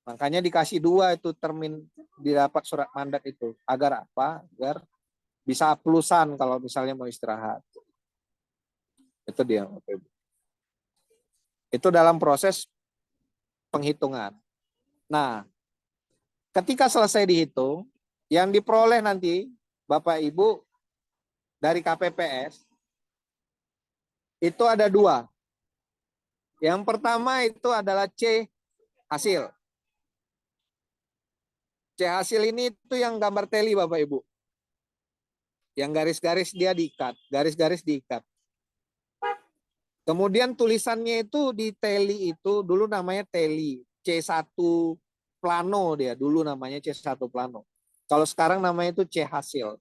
Makanya dikasih 2 itu termin didapat surat mandat itu. Agar apa? Agar bisa plusan kalau misalnya mau istirahat. Itu dia. Itu dalam proses penghitungan. Nah, ketika selesai dihitung, yang diperoleh nanti Bapak Ibu dari KPPS itu ada 2. Yang pertama itu adalah C hasil. C hasil ini itu yang gambar teli Bapak Ibu. Yang garis-garis dia diikat, garis-garis diikat. Kemudian tulisannya itu di teli itu dulu namanya teli, C1 plano dia, dulu namanya C1 plano. Kalau sekarang namanya itu C hasil.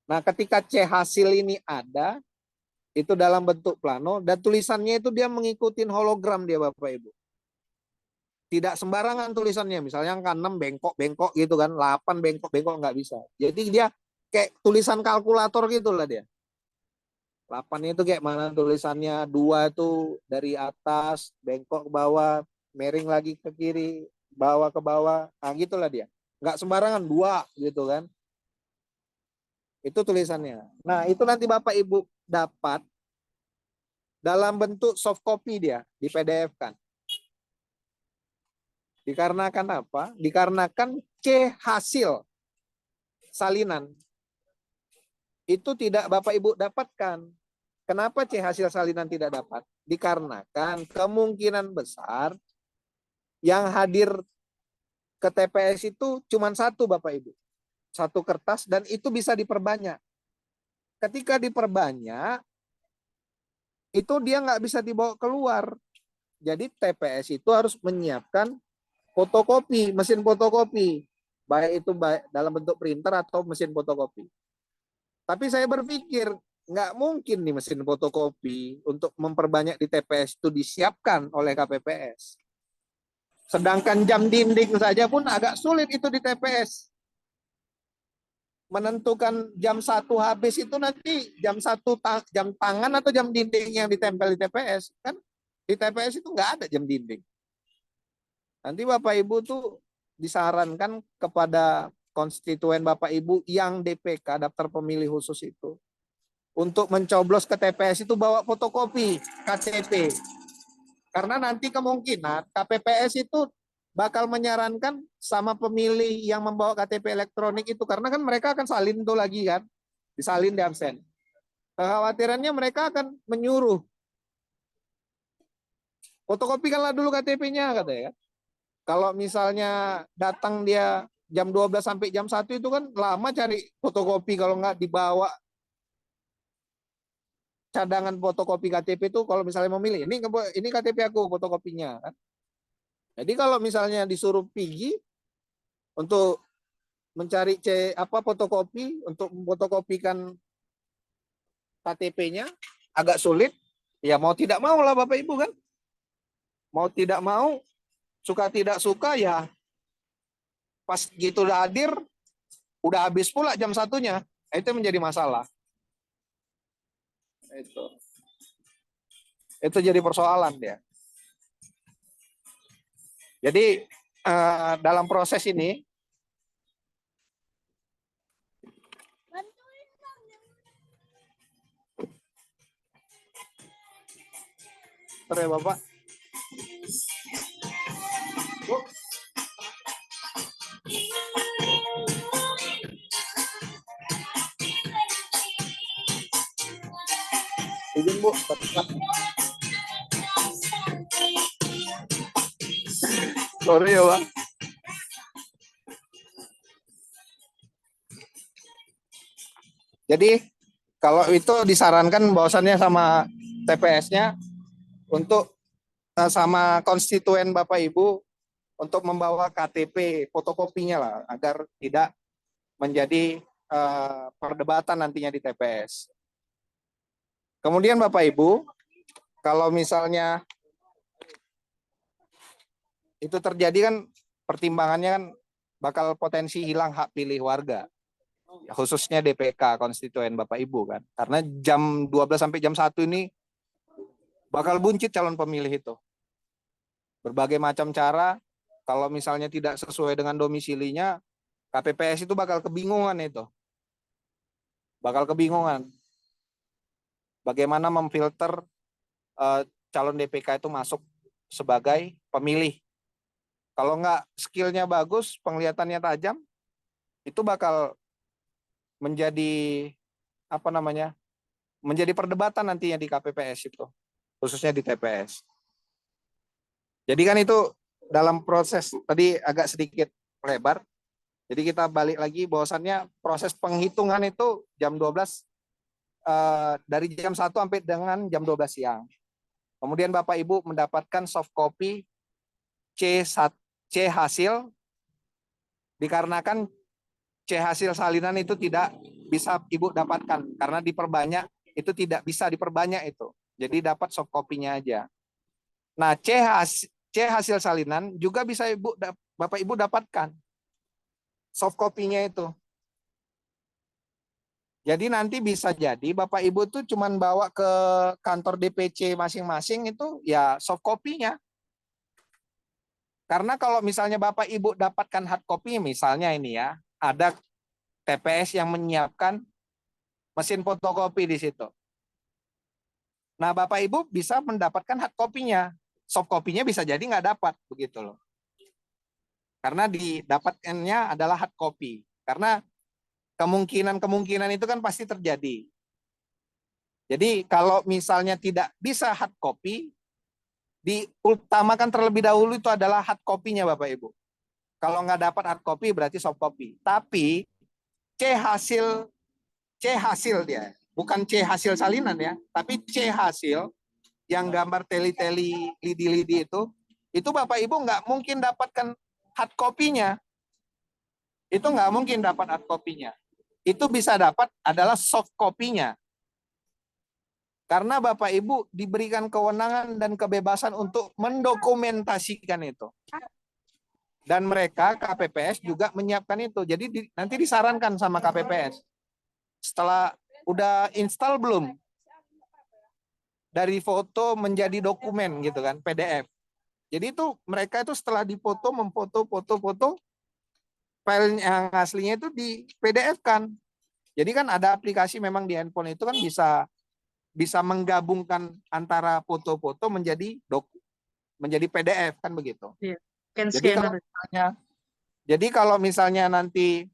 Nah, ketika C hasil ini ada, itu dalam bentuk plano, dan tulisannya itu dia mengikuti hologram dia Bapak Ibu. Tidak sembarangan tulisannya, misalnya kan 6 bengkok-bengkok gitu kan, 8 bengkok-bengkok nggak bisa. Jadi dia kayak tulisan kalkulator gitu lah dia. 8 itu kayak mana tulisannya, 2 itu dari atas, bengkok ke bawah, miring lagi ke kiri, bawah ke bawah, nah gitulah dia. Nggak sembarangan 2 gitu kan. Itu tulisannya. Nah itu nanti Bapak Ibu dapat dalam bentuk soft copy dia, di PDF kan. Dikarenakan apa? Dikarenakan C hasil salinan itu tidak Bapak Ibu dapatkan. Kenapa C hasil salinan tidak dapat? Dikarenakan kemungkinan besar yang hadir ke TPS itu cuma 1 Bapak Ibu. 1 kertas dan itu bisa diperbanyak. Ketika diperbanyak, itu dia nggak bisa dibawa keluar. Jadi TPS itu harus menyiapkan fotokopi, mesin fotokopi. Baik itu dalam bentuk printer atau mesin fotokopi. Tapi saya berpikir, nggak mungkin nih mesin fotokopi untuk memperbanyak di TPS itu disiapkan oleh KPPS. Sedangkan jam dinding saja pun agak sulit itu di TPS. Menentukan jam 1 habis itu nanti jam 1 jam tangan atau jam dinding yang ditempel di TPS. Kan di TPS itu nggak ada jam dinding. Nanti Bapak Ibu tuh disarankan kepada konstituen Bapak Ibu yang DPK, daftar pemilih khusus itu, untuk mencoblos ke TPS itu bawa fotokopi KTP. Karena nanti kemungkinan KPPS itu bakal menyarankan sama pemilih yang membawa KTP elektronik itu, karena kan mereka akan salin tuh lagi kan, disalin di absen. Kekhawatirannya mereka akan menyuruh, fotokopikanlah dulu KTP-nya katanya kan. Kalau misalnya datang dia jam 12 sampai jam 1 itu kan lama cari fotokopi, kalau nggak dibawa cadangan fotokopi KTP itu kalau misalnya memilih, ini KTP aku fotokopinya kan. Jadi kalau misalnya disuruh pergi untuk mencari fotokopi untuk memfotokopikan KTP-nya agak sulit, ya mau tidak mau lah Bapak Ibu kan. Mau tidak mau, suka tidak suka ya, pas gitu udah hadir, udah habis pula jam 1-nya. Itu menjadi masalah. Itu jadi persoalan dia. Jadi dalam proses ini ya Bapak. Izin Bu. Sorry ya Pak. Jadi kalau itu disarankan bahwasannya sama TPS-nya untuk sama konstituen Bapak Ibu untuk membawa KTP fotokopinya lah, agar tidak menjadi perdebatan nantinya di TPS. Kemudian Bapak Ibu, kalau misalnya itu terjadi kan pertimbangannya kan bakal potensi hilang hak pilih warga, khususnya DPK konstituen Bapak Ibu kan. Karena jam 12 sampai jam 1 ini bakal buncit calon pemilih itu. Berbagai macam cara, kalau misalnya tidak sesuai dengan domisilinya, KPPS itu bakal kebingungan itu. Bakal kebingungan. Bagaimana memfilter calon DPK itu masuk sebagai pemilih. Kalau nggak skillnya bagus, penglihatannya tajam, itu bakal menjadi apa namanya? Menjadi perdebatan nantinya di KPPS itu, khususnya di TPS. Jadi kan itu dalam proses tadi agak sedikit lebar. Jadi kita balik lagi bahwasannya proses penghitungan itu jam 12 dari jam 1 sampai dengan jam 12 siang. Kemudian Bapak Ibu mendapatkan soft copy C hasil, dikarenakan C hasil salinan itu tidak bisa Ibu dapatkan karena diperbanyak, itu tidak bisa diperbanyak itu. Jadi dapat soft copy-nya aja. Nah, C hasil salinan juga bisa Bapak Ibu dapatkan soft copy-nya itu. Jadi nanti bisa jadi Bapak Ibu tuh cuman bawa ke kantor DPC masing-masing itu ya soft copy-nya. Karena kalau misalnya Bapak Ibu dapatkan hard copy, misalnya ini ya, ada TPS yang menyiapkan mesin fotokopi di situ. Nah, Bapak Ibu bisa mendapatkan hard copy-nya. Soft copy-nya bisa jadi nggak dapat, begitu loh. Karena didapatkannya adalah hard copy. Karena kemungkinan itu kan pasti terjadi. Jadi kalau misalnya tidak bisa hard copy, diutamakan terlebih dahulu itu adalah hard copy-nya Bapak Ibu. Kalau nggak dapat hard copy berarti soft copy. Tapi C hasil dia, bukan C hasil salinan ya, tapi C hasil yang gambar teli-teli, lidi-lidi itu Bapak Ibu nggak mungkin dapatkan hard copy-nya. Itu nggak mungkin dapat hard copy-nya. Itu bisa dapat adalah soft copy-nya. Karena Bapak Ibu diberikan kewenangan dan kebebasan untuk mendokumentasikan itu. Dan mereka KPPS juga menyiapkan itu. Jadi nanti disarankan sama KPPS. Setelah udah install belum? Dari foto menjadi dokumen gitu kan, PDF. Jadi itu mereka itu setelah difoto, foto, file yang aslinya itu di PDF kan. Jadi kan ada aplikasi memang di handphone itu kan bisa menggabungkan antara foto-foto menjadi PDF kan begitu. Iya. Jadi kalau misalnya nanti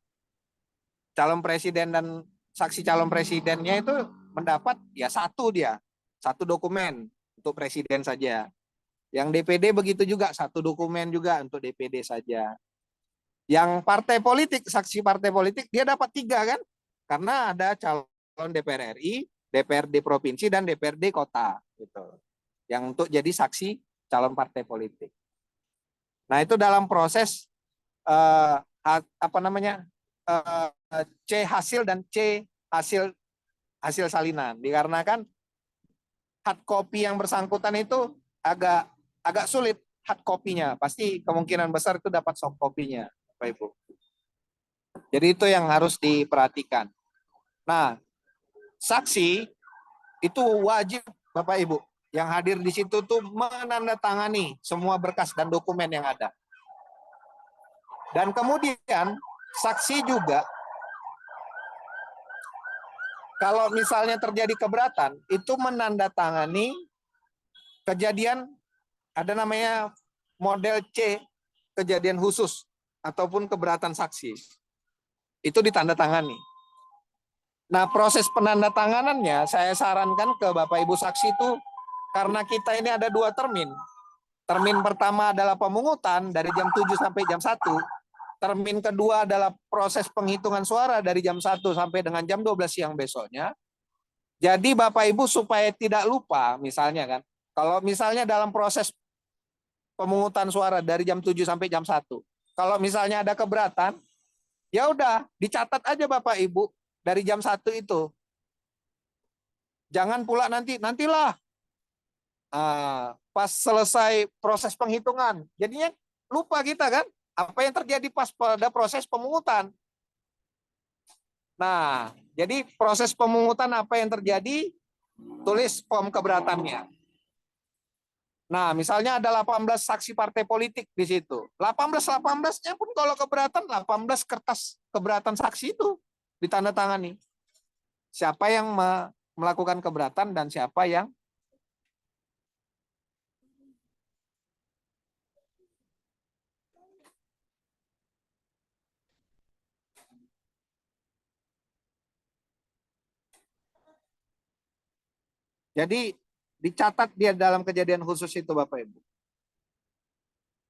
calon presiden dan saksi calon presidennya itu mendapat ya satu dokumen untuk presiden saja. Yang DPD begitu juga, satu dokumen juga untuk DPD saja. Yang partai politik, saksi partai politik dia dapat 3 kan? Karena ada calon DPR RI, DPRD provinsi dan DPRD kota gitu. Yang untuk jadi saksi calon partai politik. Nah, itu dalam proses C hasil dan C hasil salinan. Dikarenakan hard copy yang bersangkutan itu agak sulit hard copy-nya. Pasti kemungkinan besar itu dapat soft copy-nya, Bapak Ibu. Jadi itu yang harus diperhatikan. Nah, saksi itu wajib Bapak Ibu yang hadir di situ tuh menandatangani semua berkas dan dokumen yang ada. Dan kemudian saksi juga kalau misalnya terjadi keberatan itu menandatangani kejadian ada namanya model C, kejadian khusus ataupun keberatan saksi. Itu ditandatangani. Nah, proses penandatanganannya saya sarankan ke Bapak Ibu saksi itu karena kita ini ada 2 termin. Termin pertama adalah pemungutan dari jam 7 sampai jam 1. Termin kedua adalah proses penghitungan suara dari jam 1 sampai dengan jam 12 siang besoknya. Jadi Bapak Ibu supaya tidak lupa misalnya kan, kalau misalnya dalam proses pemungutan suara dari jam 7 sampai jam 1, kalau misalnya ada keberatan, ya udah dicatat aja Bapak Ibu dari jam 1 itu. Jangan pula nantilah pas selesai proses penghitungan. Jadinya lupa kita kan apa yang terjadi pas pada proses pemungutan. Nah, jadi proses pemungutan apa yang terjadi, tulis form keberatannya. Nah, misalnya ada 18 saksi partai politik di situ. 18-18-nya pun kalau keberatan, 18 kertas keberatan saksi itu ditandatangani. Siapa yang melakukan keberatan dan siapa yang jadi dicatat dia dalam kejadian khusus itu Bapak Ibu.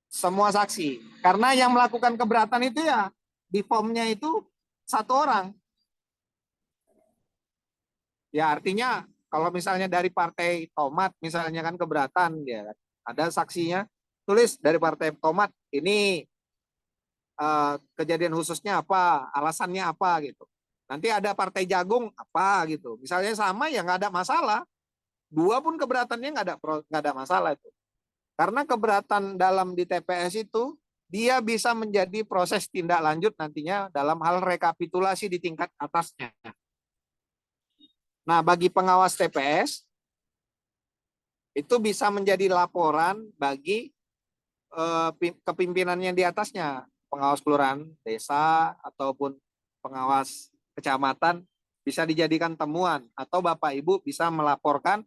Semua saksi. Karena yang melakukan keberatan itu ya di formnya itu satu orang. Ya artinya kalau misalnya dari partai Tomat misalnya kan keberatan ya ada saksinya tulis dari partai Tomat ini kejadian khususnya apa, alasannya apa gitu. Nanti ada partai Jagung apa gitu. Misalnya sama ya nggak ada masalah. Dua pun keberatannya nggak ada masalah itu. Karena keberatan dalam di TPS itu dia bisa menjadi proses tindak lanjut nantinya dalam hal rekapitulasi di tingkat atasnya. Nah, bagi pengawas TPS itu bisa menjadi laporan bagi kepimpinannya di atasnya, pengawas kelurahan, desa ataupun pengawas kecamatan bisa dijadikan temuan atau Bapak Ibu bisa melaporkan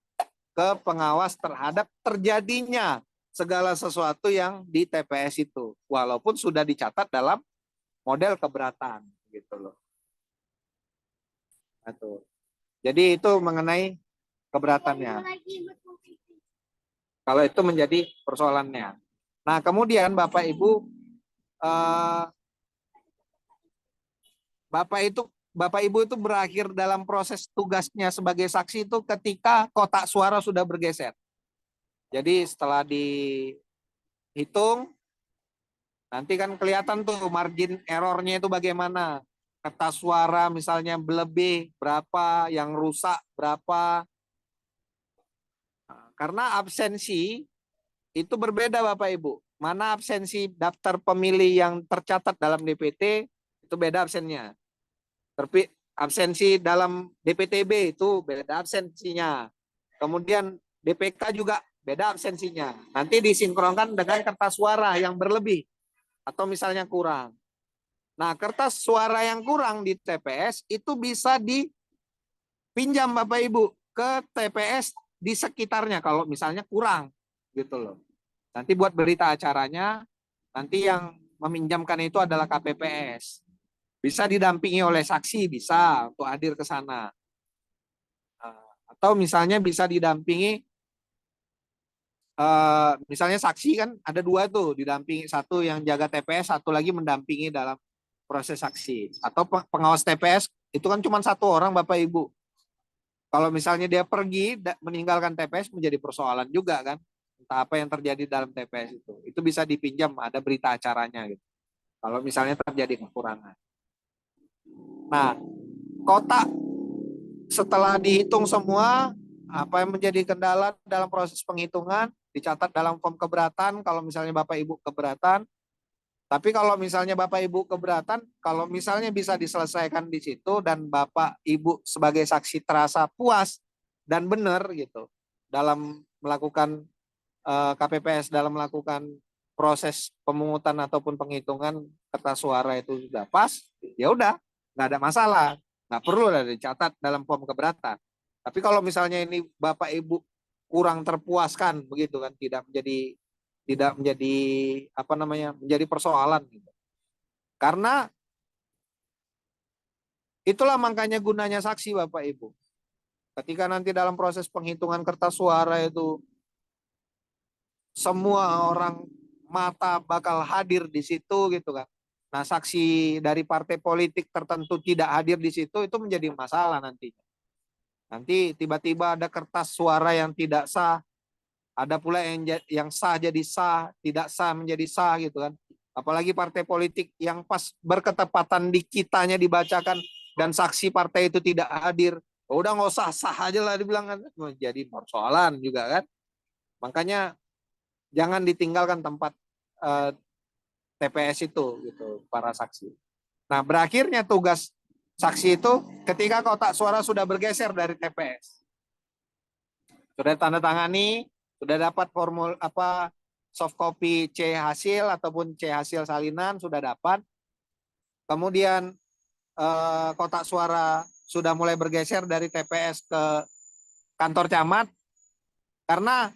ke pengawas terhadap terjadinya segala sesuatu yang di TPS itu walaupun sudah dicatat dalam model keberatan gitu loh. Nah, jadi itu mengenai keberatannya. Kalau itu menjadi persoalannya. Nah, kemudian Bapak Ibu Bapak Ibu itu berakhir dalam proses tugasnya sebagai saksi itu ketika kotak suara sudah bergeser. Jadi setelah dihitung, nanti kan kelihatan tuh margin errornya itu bagaimana. Kertas suara misalnya berlebih berapa, yang rusak berapa. Karena absensi itu berbeda Bapak Ibu. Mana absensi daftar pemilih yang tercatat dalam DPT, itu beda absennya. Tapi absensi dalam DPTB itu beda absensinya. Kemudian DPK juga beda absensinya. Nanti disinkronkan dengan kertas suara yang berlebih atau misalnya kurang. Nah, kertas suara yang kurang di TPS itu bisa dipinjam Bapak Ibu ke TPS di sekitarnya kalau misalnya kurang gitu loh. Nanti buat berita acaranya, nanti yang meminjamkan itu adalah KPPS. Bisa didampingi oleh saksi, bisa untuk hadir ke sana. Atau misalnya bisa didampingi, misalnya saksi kan ada dua tuh, didampingi satu yang jaga TPS, satu lagi mendampingi dalam proses saksi. Atau pengawas TPS itu kan cuma satu orang Bapak Ibu. Kalau misalnya dia pergi meninggalkan TPS menjadi persoalan juga kan. Entah apa yang terjadi dalam TPS itu bisa dipinjam, ada berita acaranya gitu. Kalau misalnya terjadi kekurangan. Nah, kotak setelah dihitung semua, apa yang menjadi kendala dalam proses penghitungan, dicatat dalam form keberatan, kalau misalnya Bapak Ibu keberatan. Tapi kalau misalnya Bapak Ibu keberatan, kalau misalnya bisa diselesaikan di situ dan Bapak Ibu sebagai saksi terasa puas dan benar gitu dalam melakukan KPPS dalam melakukan proses pemungutan ataupun penghitungan kertas suara itu sudah pas, ya udah nggak ada masalah, nggak perlu ada dicatat dalam form keberatan. Tapi kalau misalnya ini Bapak Ibu kurang terpuaskan begitu kan, tidak menjadi apa namanya, menjadi persoalan gitu. Karena itulah makanya gunanya saksi Bapak Ibu. Ketika nanti dalam proses penghitungan kertas suara itu semua orang mata bakal hadir di situ gitu kan. Nah, saksi dari partai politik tertentu tidak hadir di situ itu menjadi masalah nantinya. Nanti tiba-tiba ada kertas suara yang tidak sah, ada pula yang sah jadi sah, tidak sah menjadi sah gitu kan. Apalagi partai politik yang pas berketepatan di kitanya dibacakan dan saksi partai itu tidak hadir, udah nggak usah sah aja lah dibilang kan, menjadi persoalan juga kan. Makanya jangan ditinggalkan tempat TPS itu gitu para saksi. Nah, berakhirnya tugas saksi itu ketika kotak suara sudah bergeser dari TPS. Sudah tanda tangani, sudah dapat soft copy C hasil ataupun C hasil salinan sudah dapat. Kemudian kotak suara sudah mulai bergeser dari TPS ke kantor camat karena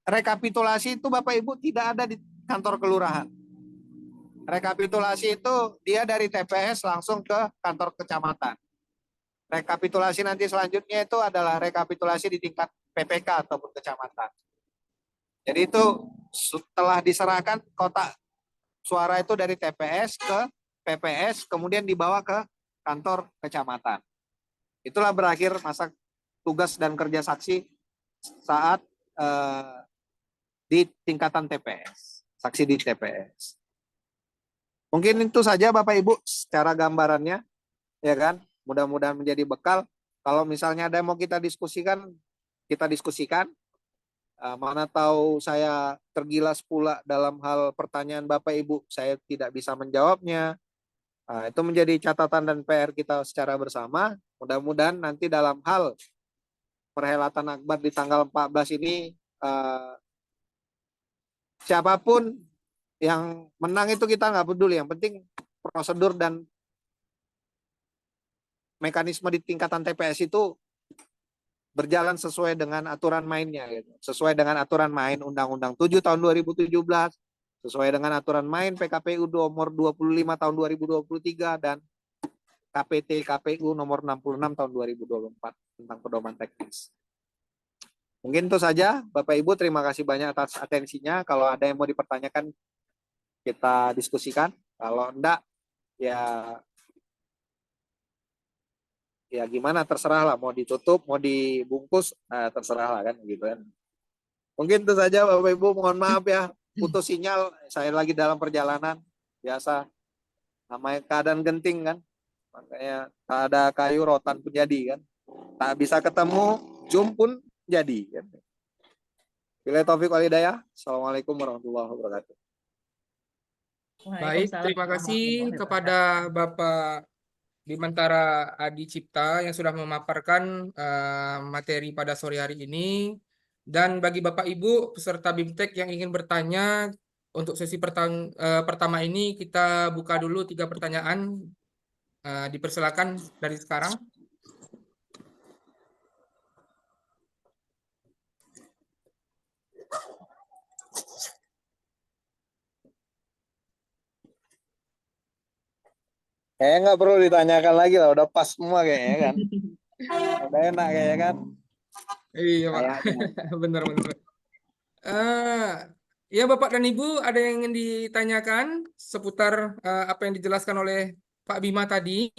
rekapitulasi itu Bapak Ibu tidak ada di kantor kelurahan. Rekapitulasi itu dia dari TPS langsung ke kantor kecamatan. Rekapitulasi nanti selanjutnya itu adalah rekapitulasi di tingkat PPK ataupun kecamatan. Jadi itu setelah diserahkan kotak suara itu dari TPS ke PPS, kemudian dibawa ke kantor kecamatan. Itulah berakhir masa tugas dan kerja saksi saat di tingkatan TPS, saksi di TPS. Mungkin itu saja Bapak Ibu secara gambarannya, ya kan? Mudah-mudahan menjadi bekal. Kalau misalnya ada yang mau kita diskusikan, kita diskusikan. Mana tahu saya tergilas pula dalam hal pertanyaan Bapak Ibu, saya tidak bisa menjawabnya. Itu menjadi catatan dan PR kita secara bersama. Mudah-mudahan nanti dalam hal perhelatan Akbar di tanggal 14 ini, siapapun yang menang itu kita nggak peduli. Yang penting prosedur dan mekanisme di tingkatan TPS itu berjalan sesuai dengan aturan mainnya, gitu. Sesuai dengan aturan main Undang-Undang 7 tahun 2017, sesuai dengan aturan main PKPU nomor 25 tahun 2023 dan KPT KPU nomor 66 tahun 2024 tentang pedoman teknis. Mungkin itu saja Bapak Ibu, terima kasih banyak atas atensinya. Kalau ada yang mau dipertanyakan kita diskusikan. Kalau enggak ya gimana, terserah lah, mau ditutup mau dibungkus, terserah lah kan gitu kan. Mungkin itu saja Bapak Ibu, mohon maaf ya putus sinyal, saya lagi dalam perjalanan biasa, namanya keadaan genting kan, makanya tak ada kayu rotan pun jadi kan, tak bisa ketemu Zoom pun jadi kan. Bila taufik wal hidayah. Assalamualaikum warahmatullahi wabarakatuh. Baik, terima kasih kepada Bapak Bimantara Adi Cipta yang sudah memaparkan materi pada sore hari ini. Dan bagi Bapak Ibu peserta BIMTEK yang ingin bertanya, untuk sesi pertama ini kita buka dulu 3 pertanyaan. Dipersilakan dari sekarang. Kayaknya nggak perlu ditanyakan lagi lah, udah pas semua kayaknya kan. Udah enak kayaknya kan. Iya Pak, benar-benar. Ya Bapak dan Ibu, ada yang ingin ditanyakan seputar apa yang dijelaskan oleh Pak Bima tadi?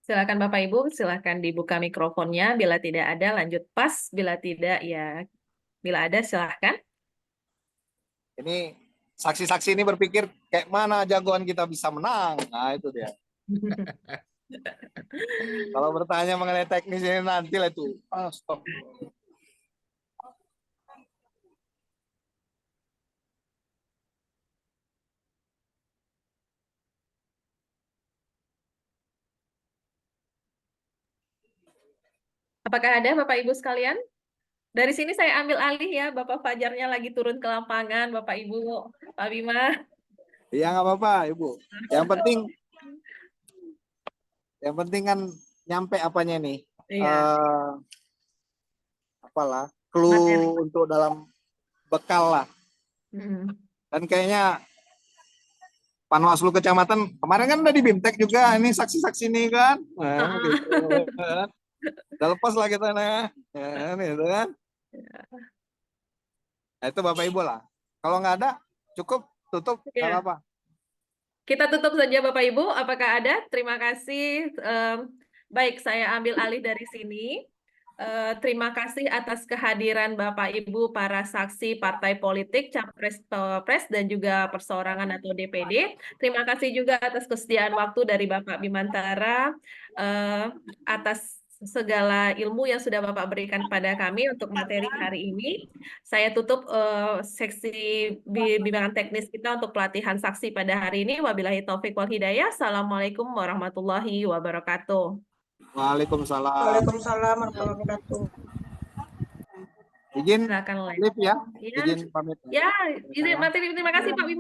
Silakan Bapak Ibu, silakan dibuka mikrofonnya. Bila tidak ada, lanjut pas. Bila tidak, ya bila ada, silakan. Ini saksi-saksi ini berpikir kayak mana jagoan kita bisa menang. Nah itu dia. Kalau bertanya mengenai teknis ini nanti lah itu. Stop. Apakah ada Bapak Ibu sekalian? Dari sini saya ambil alih ya, Bapak Fajarnya lagi turun ke lapangan, Bapak Ibu, Pak Bima. Iya nggak apa-apa Ibu. Yang penting kan nyampe apanya nih? Iya. Apalah, clue Materi. untuk dalam bekal lah. Dan kayaknya Panwaslu Kecamatan kemarin kan udah di BIMTEK juga, ini saksi-saksi nih kan. Nah, gitu. Udah lepas lah kita nah. Gitu kan. Nah, itu Bapak Ibu lah. Kalau nggak ada, cukup tutup, nggak apa-apa. Kita tutup saja Bapak Ibu. Apakah ada? Terima kasih. Baik, saya ambil alih dari sini. Terima kasih atas kehadiran Bapak Ibu para saksi partai politik, capres, cawapres, dan juga perseorangan atau DPD. Terima kasih juga atas kesediaan waktu dari Bapak Bimantara, atas segala ilmu yang sudah Bapak berikan pada kami untuk materi hari ini. Saya tutup seksi bimbingan teknis kita untuk pelatihan saksi pada hari ini. Wabillahi taufiq wal hidayah. Assalamualaikum warahmatullahi wabarakatuh. Waalaikumsalam. Waalaikumsalam warahmatullahi wabarakatuh. Izin Silakan, Len. live ya. Ya, Izin pamit. ya, terima kasih Pak Bima.